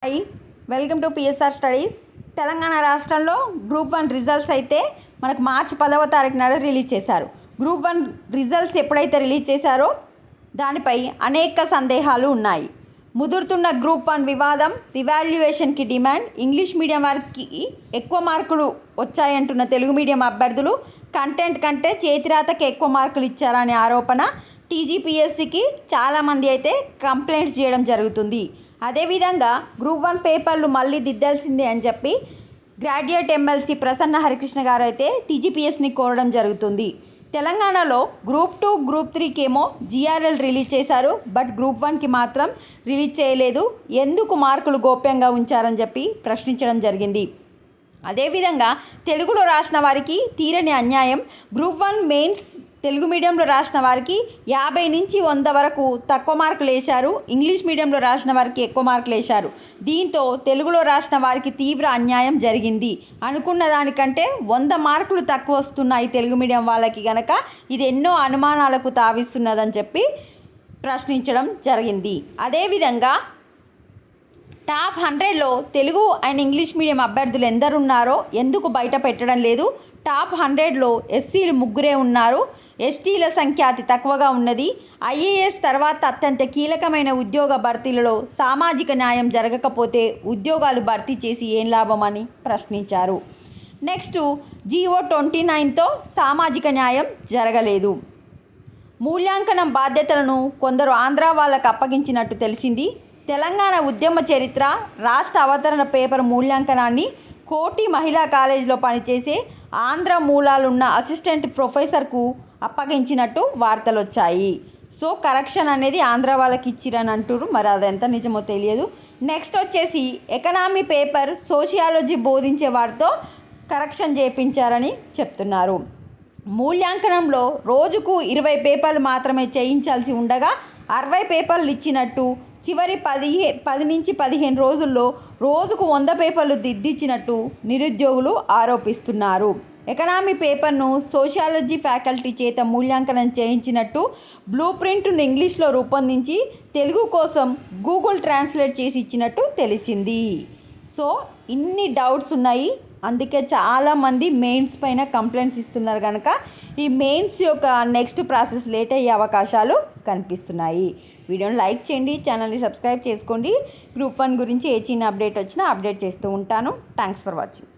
Hi, welcome to PSR studies. Telangana రాష్ట్రంలో group 1 results అయితే మనకు మార్చి 10వ తారీఖు నాడు రిలీజ్ చేశారు. గ్రూప్ 1 రిజల్ట్స్ ఎప్పుడైతే రిలీజ్ చేశారో దానిపై అనేక సందేహాలు ఉన్నాయి. ముదురుతున్న గ్రూప్ 1 వివాదం, రివాల్యుయేషన్కి డిమాండ్, ఇంగ్లీష్ మీడియం వారికి ఎక్కువ మార్కులు వచ్చాయంటున్న తెలుగు మీడియం అభ్యర్థులు, కంటెంట్ కంటే చేతిరాతకి ఎక్కువ మార్కులు ఇచ్చారనే ఆరోపణ, టీజీపీఎస్సీకి చాలామంది అయితే కంప్లైంట్స్ చేయడం జరుగుతుంది. అదేవిధంగా గ్రూప్ 1 పేపర్లు మళ్ళీ దిద్దాల్సిందే అని చెప్పి గ్రాడ్యుయేట్ ఎమ్మెల్సీ ప్రసన్న హరికృష్ణ గారు అయితే టీజీపీఎస్ని కోరడం జరుగుతుంది. తెలంగాణలో గ్రూప్ 2, గ్రూప్ 3కి ఏమో జీఆర్ఎల్ రిలీజ్ చేశారు, బట్ గ్రూప్ 1కి మాత్రం రిలీజ్ చేయలేదు. ఎందుకు మార్కులు గోప్యంగా ఉంచారని చెప్పి ప్రశ్నించడం జరిగింది. అదేవిధంగా తెలుగులో రాసిన వారికి తీరని అన్యాయం. గ్రూప్ 1 మెయిన్స్ తెలుగు మీడియంలో రాసిన వారికి 50 నుంచి 100 వరకు తక్కువ మార్కులు వేశారు, ఇంగ్లీష్ మీడియంలో రాసిన వారికి ఎక్కువ మార్కులు వేశారు. దీంతో తెలుగులో రాసిన వారికి తీవ్ర అన్యాయం జరిగింది. అనుకున్న దానికంటే 100 మార్కులు తక్కువ వస్తున్నాయి తెలుగు మీడియం వాళ్ళకి గనక ఇది ఎన్నో అనుమానాలకు తావిస్తున్నదని చెప్పి ప్రశ్నించడం జరిగింది. అదేవిధంగా టాప్ 100లో తెలుగు అండ్ ఇంగ్లీష్ మీడియం అభ్యర్థులు ఎందరున్నారో ఎందుకు బయట పెట్టడం లేదు? టాప్ 100లో ఎస్సీలు 3 ఉన్నారు, ఎస్టీల సంఖ్య అతి తక్కువగా ఉన్నది. ఐఏఎస్ తర్వాత అత్యంత కీలకమైన ఉద్యోగ భర్తీలలో సామాజిక న్యాయం జరగకపోతే ఉద్యోగాలు భర్తీ చేసి ఏం లాభమని ప్రశ్నించారు. నెక్స్ట్, జీవో 29తో సామాజిక న్యాయం జరగలేదు. మూల్యాంకనం బాధ్యతలను కొందరు ఆంధ్ర వాళ్ళకు అప్పగించినట్టు తెలిసింది. తెలంగాణ ఉద్యమ చరిత్ర, రాష్ట్ర అవతరణ పేపర్ మూల్యాంకనాన్ని కోటి మహిళా కాలేజీలో పనిచేసే ఆంధ్ర మూలాలున్న అసిస్టెంట్ ప్రొఫెసర్కు అప్పగించినట్టు వార్తలు వచ్చాయి. సో కరెక్షన్ అనేది ఆంధ్ర వాళ్ళకి ఇచ్చిరని అంటారు, మరి అది ఎంత నిజమో తెలియదు. నెక్స్ట్ వచ్చేసి ఎకనామీ పేపర్ సోషియాలజీ బోధించే వారితో కరెక్షన్ చేయించారని చెప్తున్నారు. మూల్యాంకనంలో రోజుకు 20 పేపర్లు మాత్రమే చేయించాల్సి ఉండగా 60 పేపర్లు ఇచ్చినట్టు, చివరి 10 నుంచి 15 రోజుల్లో రోజుకు 100 పేపర్లు దిద్దించినట్టు నిరుద్యోగులు ఆరోపిస్తున్నారు. ఎకనామీ పేపర్ను సోషియాలజీ ఫ్యాకల్టీ చేత మూల్యాంకనం చేయించినట్టు, బ్లూ ప్రింట్ను ఇంగ్లీష్లో రూపొందించి తెలుగు కోసం గూగుల్ ట్రాన్స్లేట్ చేసి ఇచ్చినట్టు తెలిసింది. సో ఇన్ని డౌట్స్ ఉన్నాయి, అందుకే చాలామంది మెయిన్స్ పైన కంప్లైంట్స్ ఇస్తున్నారు కనుక ఈ మెయిన్స్ యొక్క నెక్స్ట్ ప్రాసెస్ లేట్ అయ్యే అవకాశాలు కనిపిస్తున్నాయి. వీడియోని లైక్ చేయండి, ఛానల్ని సబ్స్క్రైబ్ చేసుకోండి. గ్రూప్ 1 గురించి ఏ చిన్న అప్డేట్ వచ్చినా అప్డేట్ చేస్తూ ఉంటాను. Thanks for watching.